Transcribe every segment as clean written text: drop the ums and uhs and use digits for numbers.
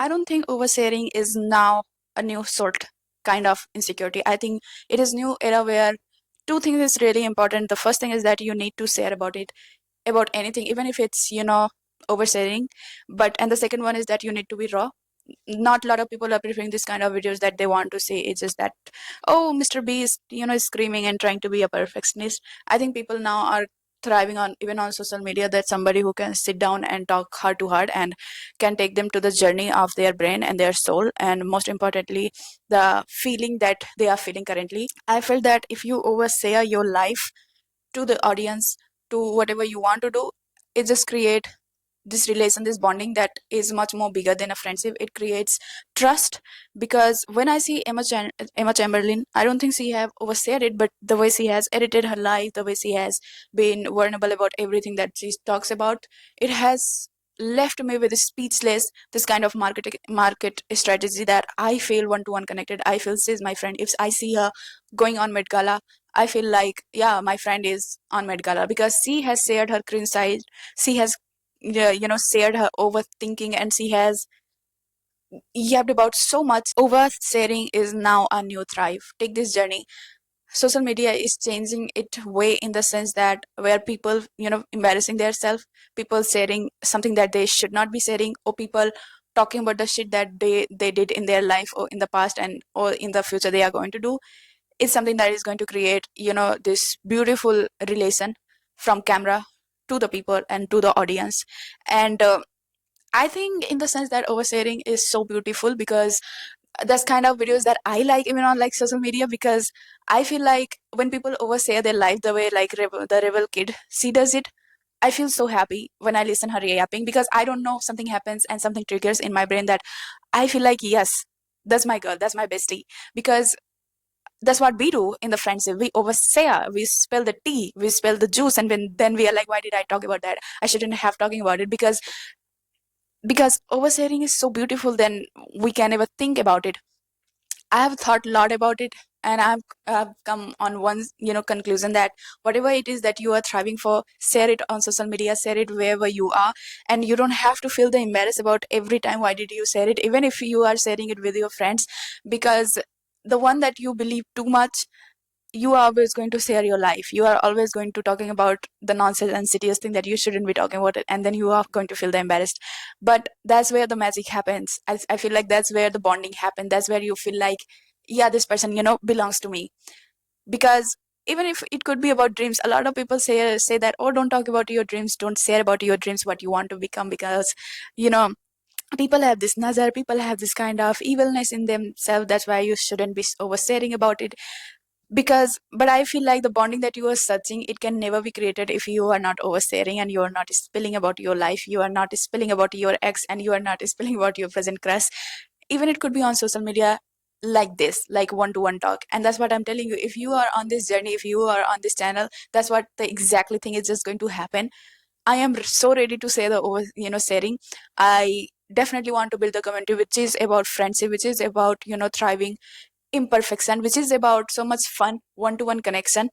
I don't think oversharing is now a new sort kind of insecurity. I think it is new era where two things is really important. The first thing is that you need to share about it, about anything, even if it's, oversharing. But and the second one is that you need to be raw. Not a lot of people are preferring this kind of videos that they want to say. It's just that, oh, Mr. B is, screaming and trying to be a perfectionist. I think people now are thriving on, even on social media, that somebody who can sit down and talk heart to heart and can take them to the journey of their brain and their soul, and most importantly, the feeling that they are feeling currently. I felt that if you overshare your life to the audience, to whatever you want to do, it just create this relation, this bonding that is much more bigger than a friendship. It creates trust. Because when I see Emma Chamberlain, I don't think she have overshared it, but the way she has edited her life, the way she has been vulnerable about everything that she talks about, it has left me with speechless. This kind of market strategy that I feel one to one connected. I feel she's my friend. If I see her going on Met Gala, I feel like, yeah, my friend is on Met Gala, because she has shared her cringe side. She has, yeah, shared her overthinking, and she has yapped about so much. Oversharing is now a new thrive. Take this journey. Social media is changing it way, in the sense that where people, embarrassing themselves, people sharing something that they should not be sharing, or people talking about the shit that they did in their life, or in the past, and or in the future they are going to do, is something that is going to create, this beautiful relation from camera to the people and to the audience. And I think, in the sense that oversharing is so beautiful, because that's kind of videos that I like, even on like social media, because I feel like when people overshare their life the way like the rebel kid, she does it, I feel so happy when I listen her yapping, because I don't know, something happens and something triggers in my brain that I feel like, yes, that's my girl, that's my bestie. Because that's what we do in the friendship. We overshare, we spill the tea, we spill the juice, and then we are like, why did I talk about that? I shouldn't have talking about it. Because oversharing is so beautiful, then we can never think about it. I have thought a lot about it, and I've come on one, conclusion, that whatever it is that you are thriving for, share it on social media, share it wherever you are, and you don't have to feel the embarrassed about every time why did you share it, even if you are sharing it with your friends. Because the one that you believe too much, you are always going to share your life. You are always going to talking about the nonsense and serious thing that you shouldn't be talking about it, and then you are going to feel the embarrassed. But that's where the magic happens. I feel like that's where the bonding happens. That's where you feel like, yeah, this person, belongs to me. Because even if it could be about dreams, a lot of people say that, oh, don't talk about your dreams, don't share about your dreams, what you want to become, because you know people have this nazar, people have this kind of evilness in themselves. That's why you shouldn't be oversharing about it. Because but I feel like the bonding that you are searching, it can never be created if you are not oversharing, and you are not spilling about your life, you are not spilling about your ex, and you are not spilling about your present crush. Even it could be on social media, like this, like one-to-one talk. And that's what I'm telling you, if you are on this journey, if you are on this channel, that's what the exactly thing is just going to happen. I am so ready to say the over, sharing. I definitely want to build a community which is about friendship, which is about, thriving imperfection, which is about so much fun, one-to-one connection,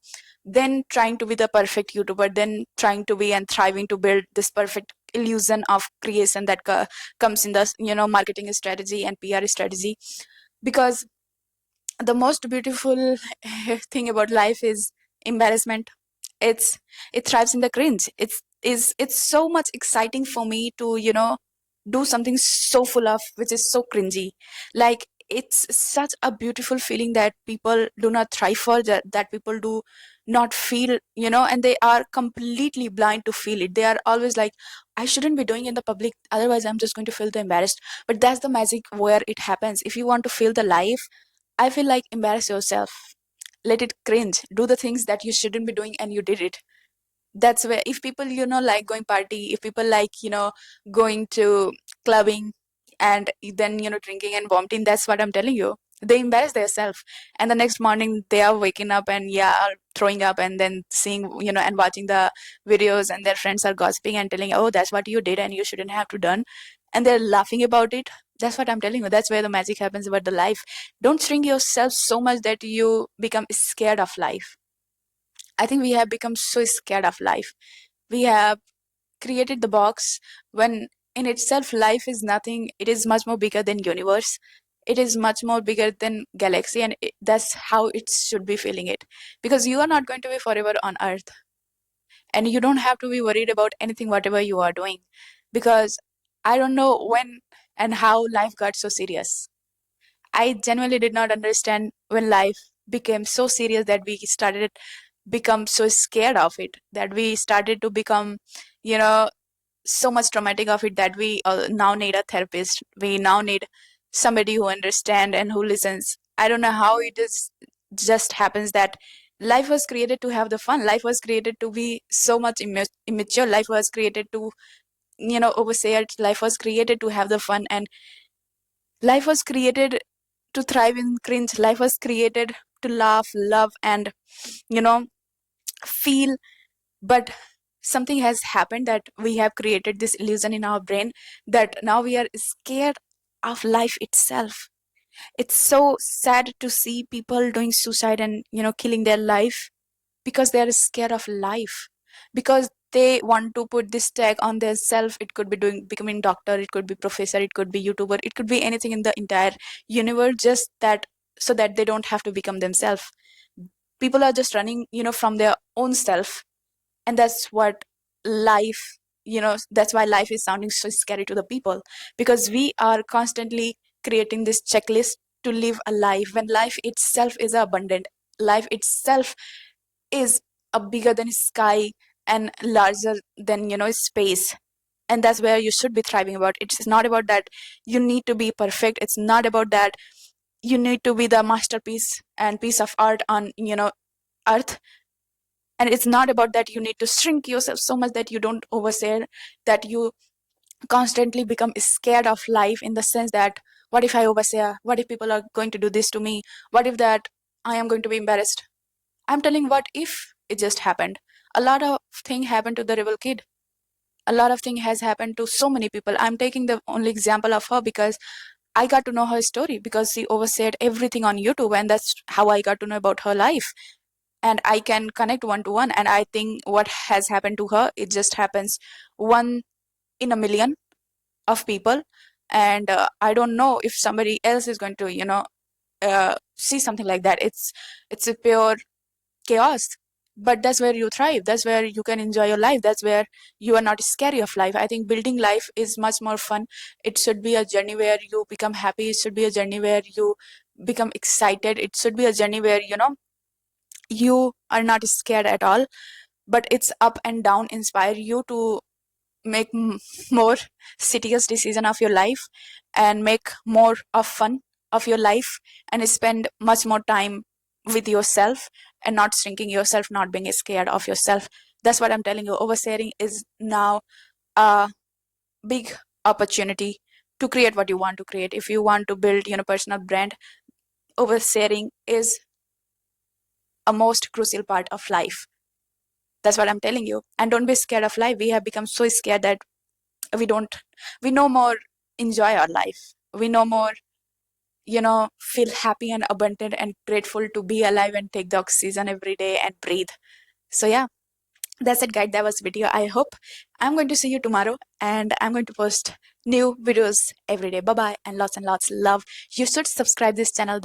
then trying to be the perfect YouTuber, then trying to be and thriving to build this perfect illusion of creation that comes in the, marketing strategy and PR strategy. Because the most beautiful thing about life is embarrassment. it's it thrives in the cringe. It's so much exciting for me to, do something so full of which is so cringy. Like, it's such a beautiful feeling that people do not thrive for, that people do not feel, and they are completely blind to feel it. They are always like, I shouldn't be doing it in the public, otherwise I'm just going to feel the embarrassed. But that's the magic where it happens. If you want to feel the life, I feel like, embarrass yourself, let it cringe, do the things that you shouldn't be doing and you did it. That's where, if people, like going party, if people like, going to clubbing, and then, drinking and vomiting, that's what I'm telling you, they embarrass themselves. And the next morning they are waking up and, yeah, throwing up, and then seeing, and watching the videos, and their friends are gossiping and telling, oh, that's what you did and you shouldn't have to done, and they're laughing about it. That's what I'm telling you, that's where the magic happens about the life. Don't shrink yourself so much that you become scared of life. I think we have become so scared of life. We have created the box when in itself, life is nothing. It is much more bigger than universe. It is much more bigger than galaxy, and that's how it should be feeling it. Because you are not going to be forever on Earth, and you don't have to be worried about anything, whatever you are doing. Because I don't know when and how life got so serious. I genuinely did not understand when life became so serious that we started become so scared of it, that we started to become, you know, so much traumatic of it, that we now need a therapist. We now need somebody who understands and who listens. I don't know how it is, just happens that life was created to have the fun. Life was created to be so much immature. Life was created to, oversay it. Life was created to have the fun, and life was created to thrive in cringe. Life was created to laugh, love, and, you know, feel. But something has happened that we have created this illusion in our brain that now we are scared of life itself. It's so sad to see people doing suicide and, killing their life because they are scared of life, because they want to put this tag on their self. It could be doing becoming doctor, it could be professor, it could be YouTuber, it could be anything in the entire universe, just that so that they don't have to become themselves. People are just running, from their own self. And that's what life, that's why life is sounding so scary to the people, because we are constantly creating this checklist to live a life when life itself is abundant. Life itself is a bigger than sky and larger than, space. And that's where you should be thriving about. It's not about that you need to be perfect. It's not about that you need to be the masterpiece and piece of art on, earth. And it's not about that you need to shrink yourself so much that you don't overshare, that you constantly become scared of life, in the sense that what if I overshare, what if people are going to do this to me, what if that I am going to be embarrassed. I'm telling, what if it just happened? A lot of thing happened to the rebel kid. A lot of thing has happened to so many people. I'm taking the only example of her because I got to know her story, because she overshared everything on YouTube, and that's how I got to know about her life. And I can connect one to one. And I think what has happened to her, it just happens one in a million of people. And I don't know if somebody else is going to, see something like that. It's a pure chaos. But that's where you thrive. That's where you can enjoy your life. That's where you are not scary of life. I think building life is much more fun. It should be a journey where you become happy. It should be a journey where you become excited. It should be a journey where, you are not scared at all. But it's up and down inspire you to make more serious decision of your life, and make more of fun of your life, and spend much more time with yourself, and not shrinking yourself, not being scared of yourself. That's what I'm telling you. Oversharing is now a big opportunity to create what you want to create. If you want to build, personal brand, oversharing is a most crucial part of life. That's what I'm telling you. And don't be scared of life. We have become so scared that we don't, we no more enjoy our life. We no more, feel happy and abundant and grateful to be alive and take the oxygen every day and breathe. So yeah, that's it, guys. That was video. I hope I'm going to see you tomorrow, and I'm going to post new videos every day. Bye bye, and lots love. You should subscribe this channel.